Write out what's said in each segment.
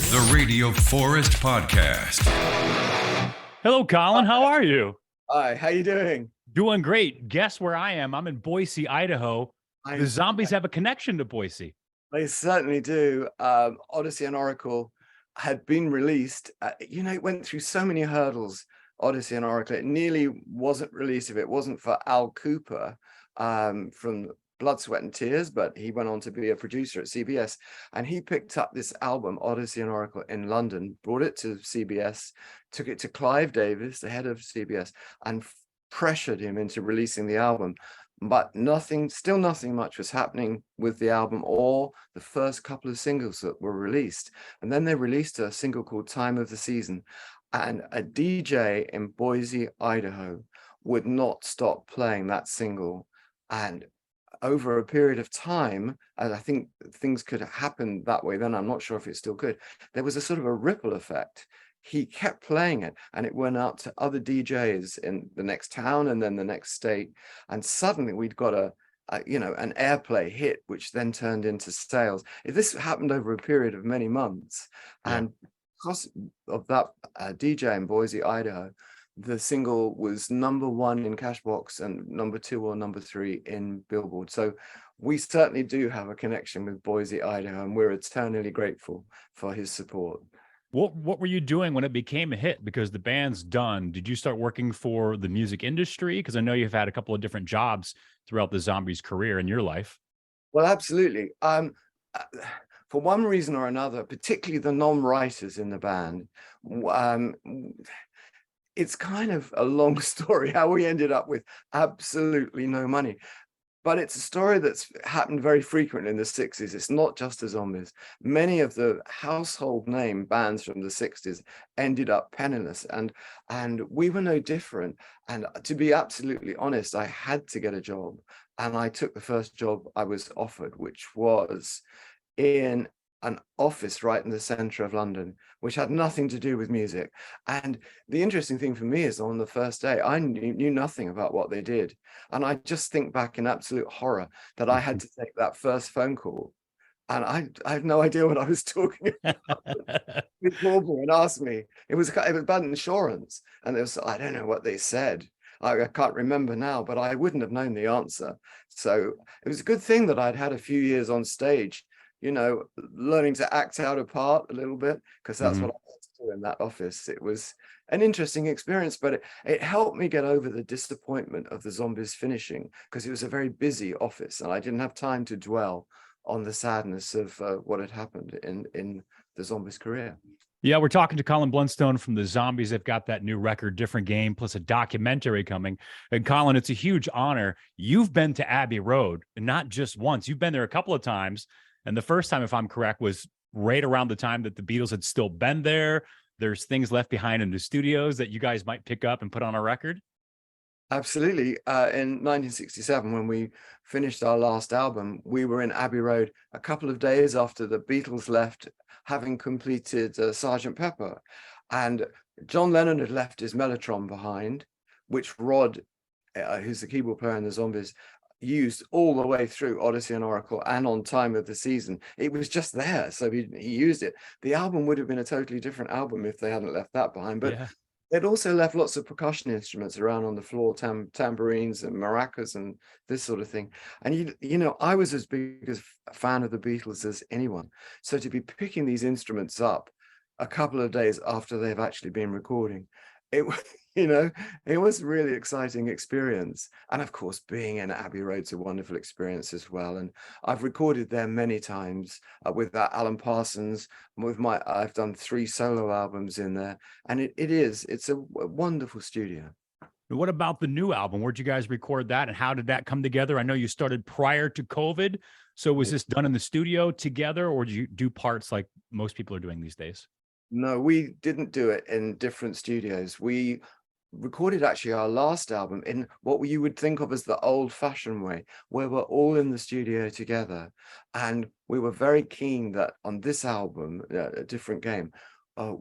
The Radio Forest Podcast. Hello, Colin. How are you? Hi, how you doing? Doing great. Guess where I am? I'm in Boise, Idaho. The zombies have a connection to Boise. They certainly do. Odyssey and Oracle had been released. It went through so many hurdles, Odyssey and Oracle. It nearly wasn't released if it wasn't for Al Cooper from Blood, Sweat and Tears, but he went on to be a producer at CBS, and he picked up this album, Odyssey and Oracle, in London, brought it to CBS, took it to Clive Davis, the head of CBS, and pressured him into releasing the album. But still nothing much was happening with the album or the first couple of singles that were released. And then they released a single called Time of the Season, and a DJ in Boise, Idaho would not stop playing that single. And over a period of time, and I think things could happen that way then, I'm not sure if it still could, there was a sort of a ripple effect. He kept playing it, and it went out to other DJs in the next town and then the next state, and suddenly we'd got an airplay hit, which then turned into sales. This happened over a period of many months, and because of that DJ in Boise, Idaho, the single was #1 in Cashbox and #2 or #3 in Billboard. So we certainly do have a connection with Boise, Idaho, and we're eternally grateful for his support. What were you doing when it became a hit? Because the band's done. Did you start working for the music industry? Because I know you've had a couple of different jobs throughout the Zombies' career in your life. Well, absolutely. For one reason or another, particularly the non-writers in the band, it's kind of a long story how we ended up with absolutely no money. But it's a story that's happened very frequently in the 60s. It's not just the Zombies. Many of the household name bands from the 60s ended up penniless, and we were no different. And to be absolutely honest, I had to get a job, and I took the first job I was offered, which was in an office right in the center of London, which had nothing to do with music. And the interesting thing for me is on the first day, I knew nothing about what they did. And I just think back in absolute horror that I had to take that first phone call. And I had no idea what I was talking about. He called me and asked me, it was about insurance. And I don't know what they said. I can't remember now, but I wouldn't have known the answer. So it was a good thing that I'd had a few years on stage, learning to act out a part a little bit, because that's what I had to do in that office. It was an interesting experience, but it helped me get over the disappointment of the Zombies finishing, because it was a very busy office and I didn't have time to dwell on the sadness of what had happened in the Zombies' career. Yeah, we're talking to Colin Blunstone from the Zombies. They've got that new record, Different Game, plus a documentary coming. And Colin, it's a huge honor. You've been to Abbey Road, and not just once. You've been there a couple of times. And the first time, if I'm correct, was right around the time that the Beatles had still been there. There's things left behind in the studios that you guys might pick up and put on a record. Absolutely. In 1967, when we finished our last album, we were in Abbey Road a couple of days after the Beatles left, having completed Sgt. Pepper. And John Lennon had left his Mellotron behind, which Rod, who's the keyboard player in the Zombies, used all the way through Odyssey and Oracle and on Time of the Season. It was just there, so he used it. The album would have been a totally different album if they hadn't left that behind, but they'd also left lots of percussion instruments around on the floor, tambourines and maracas and this sort of thing. And I was as big a fan of the Beatles as anyone, so to be picking these instruments up a couple of days after they've actually been recording, it was a really exciting experience. And of course, being in Abbey Road's a wonderful experience as well. And I've recorded there many times with Alan Parsons. I've done 3 solo albums in there, and it's a wonderful studio. What about the new album? Where'd you guys record that, and how did that come together? I know you started prior to COVID, so was this done in the studio together, or did you do parts like most people are doing these days? No, we didn't do it in different studios. We recorded actually our last album in what you would think of as the old-fashioned way, where we're all in the studio together. And we were very keen that on this album, A Different Game,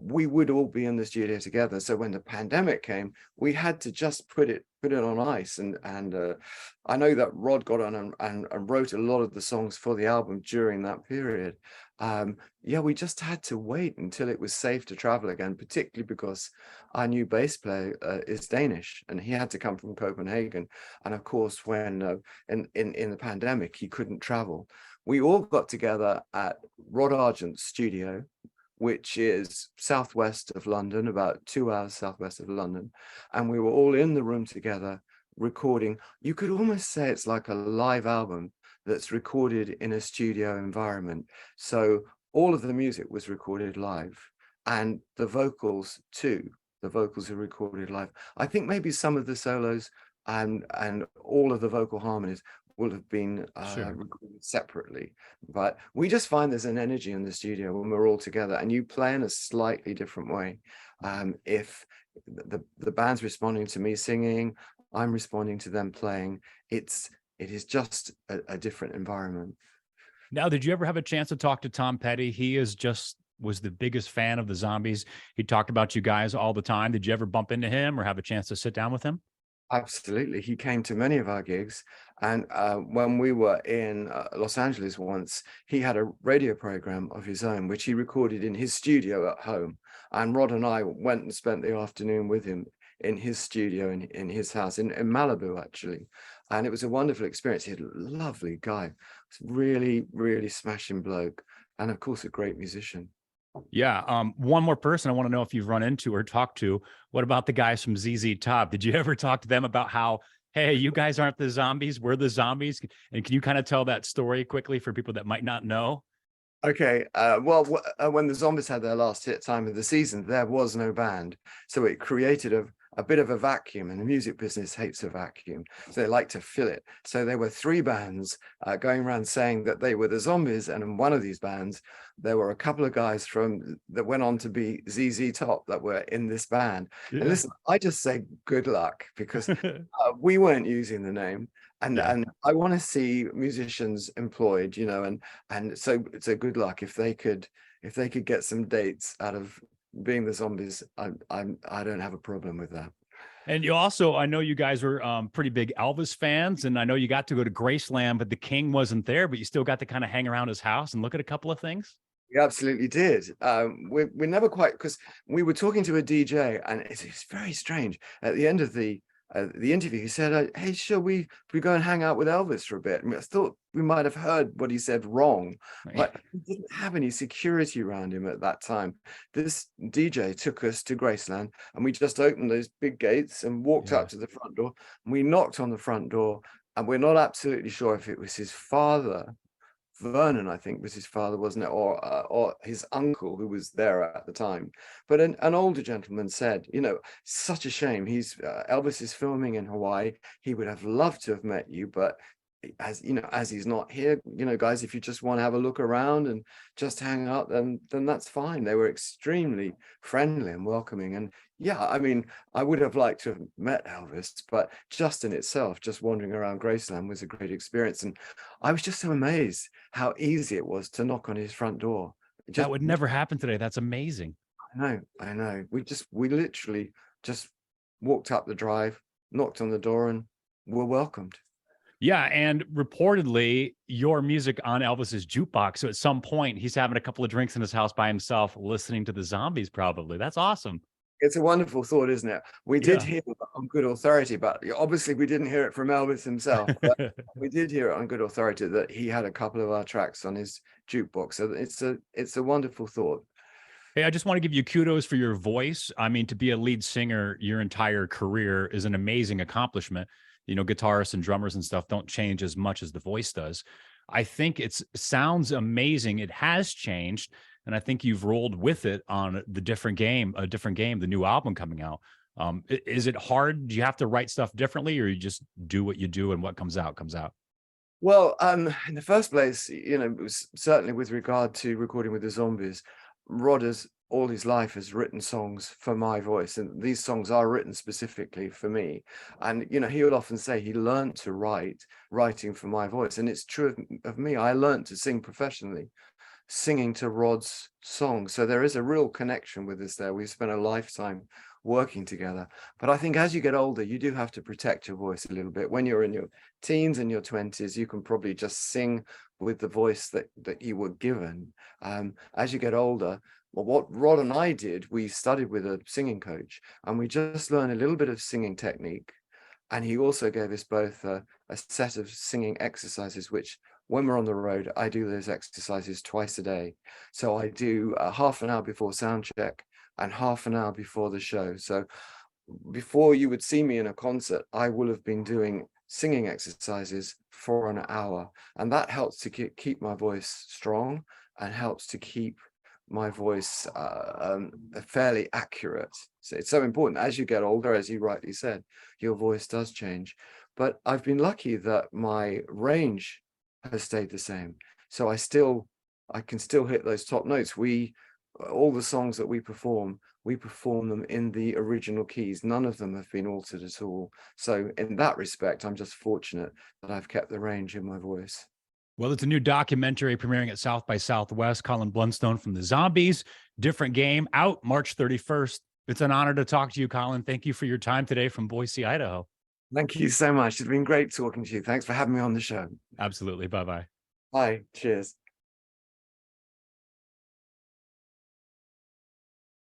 we would all be in the studio together. So when the pandemic came, we had to just put it on ice. And I know that Rod got on and wrote a lot of the songs for the album during that period. Yeah, we just had to wait until it was safe to travel again, particularly because our new bass player is Danish, and he had to come from Copenhagen. And of course, when in the pandemic, he couldn't travel. We all got together at Rod Argent's studio, which is southwest of London, about 2 hours southwest of London. And we were all in the room together recording. You could almost say it's like a live album that's recorded in a studio environment. So all of the music was recorded live, and the vocals too. The vocals are recorded live. I think maybe some of the solos and all of the vocal harmonies will have been recorded separately, but we just find there's an energy in the studio when we're all together, and you play in a slightly different way. If the band's responding to me singing, I'm responding to them playing, it is just a different environment. Now, did you ever have a chance to talk to Tom Petty? He was the biggest fan of the Zombies. He talked about you guys all the time. Did you ever bump into him or have a chance to sit down with him? Absolutely. He came to many of our gigs. And when we were in Los Angeles once, he had a radio program of his own, which he recorded in his studio at home. And Rod and I went and spent the afternoon with him in his studio, in his house, in Malibu, actually. And it was a wonderful experience. He's a lovely guy, really, really smashing bloke. And of course, a great musician. Yeah. One more person I want to know if you've run into or talked to. What about the guys from ZZ Top? Did you ever talk to them about how, hey, you guys aren't the Zombies, we're the Zombies? And can you kind of tell that story quickly for people that might not know? Okay, well, when the Zombies had their last hit time of the season, there was no band. So it created a bit of a vacuum, and the music business hates a vacuum. So they like to fill it. So there were three bands going around saying that they were the Zombies. And in one of these bands, there were a couple of guys that went on to be ZZ Top that were in this band. Yeah. And listen, I just say good luck, because we weren't using the name. And I want to see musicians employed, and so good luck if they could get some dates out of being the Zombies. I don't have a problem with that. And you also, I know you guys were pretty big Elvis fans, and I know you got to go to Graceland, but the King wasn't there, but you still got to kind of hang around his house and look at a couple of things. We absolutely did. We never quite, because we were talking to a DJ, and it's very strange. At the end of the interview, he said, "Hey, shall we go and hang out with Elvis for a bit?" And I thought we might have heard what he said wrong, but he didn't have any security around him at that time. This DJ took us to Graceland, and we just opened those big gates and walked up to the front door. And we knocked on the front door, and we're not absolutely sure if it was his father. Vernon, I think, was his father, wasn't it, or his uncle who was there at the time. But an older gentleman said, such a shame. Elvis is filming in Hawaii. He would have loved to have met you, but as he's not here, guys, if you just want to have a look around and just hang out, then that's fine. They were extremely friendly and welcoming. And yeah, I mean, I would have liked to have met Elvis, but just in itself, just wandering around Graceland was a great experience. And I was just so amazed how easy it was to knock on his front door. That would never happen today. That's amazing. I know. We literally just walked up the drive, knocked on the door, and were welcomed. Yeah, and reportedly your music on Elvis's jukebox. So at some point he's having a couple of drinks in his house by himself, listening to the Zombies, probably. That's awesome. It's a wonderful thought, isn't it? We did hear it on good authority, but obviously we didn't hear it from Elvis himself. But we did hear it on good authority that he had a couple of our tracks on his jukebox. So it's a wonderful thought. Hey, I just want to give you kudos for your voice. I mean, to be a lead singer your entire career is an amazing accomplishment. Guitarists and drummers and stuff don't change as much as the voice does. I think it sounds amazing. It has changed. And I think you've rolled with it on a different game, the new album coming out. Is it hard? Do you have to write stuff differently, or you just do what you do and what comes out comes out? Well, in the first place, it was certainly with regard to recording with the Zombies. Rod all his life has written songs for my voice, and these songs are written specifically for me. And he would often say he learned to writing for my voice, and it's true of me. I learned to sing professionally, singing to Rod's songs. So there is a real connection with us there. We've spent a lifetime working together. But I think as you get older, you do have to protect your voice a little bit. When you're in your teens and your 20s, you can probably just sing with the voice that you were given. As you get older, well, what Rod and I did, we studied with a singing coach, and we just learned a little bit of singing technique. And he also gave us both a set of singing exercises, which when we're on the road, I do those exercises twice a day. So I do half an hour before sound check and half an hour before the show. So before you would see me in a concert, I will have been doing singing exercises for an hour. And that helps to keep my voice strong and helps to keep my voice fairly accurate. So it's so important. As you get older, as you rightly said, your voice does change. But I've been lucky that my range has stayed the same. So I can still hit those top notes. All the songs that we perform them in the original keys. None of them have been altered at all. So in that respect, I'm just fortunate that I've kept the range in my voice. Well, it's a new documentary premiering at South by Southwest. Colin Blunstone from the Zombies, Different Game, out March 31st. It's an honor to talk to you, Colin. Thank you for your time today from Boise, Idaho. Thank you so much. It's been great talking to you. Thanks for having me on the show. Absolutely. Bye-bye. Bye. Cheers.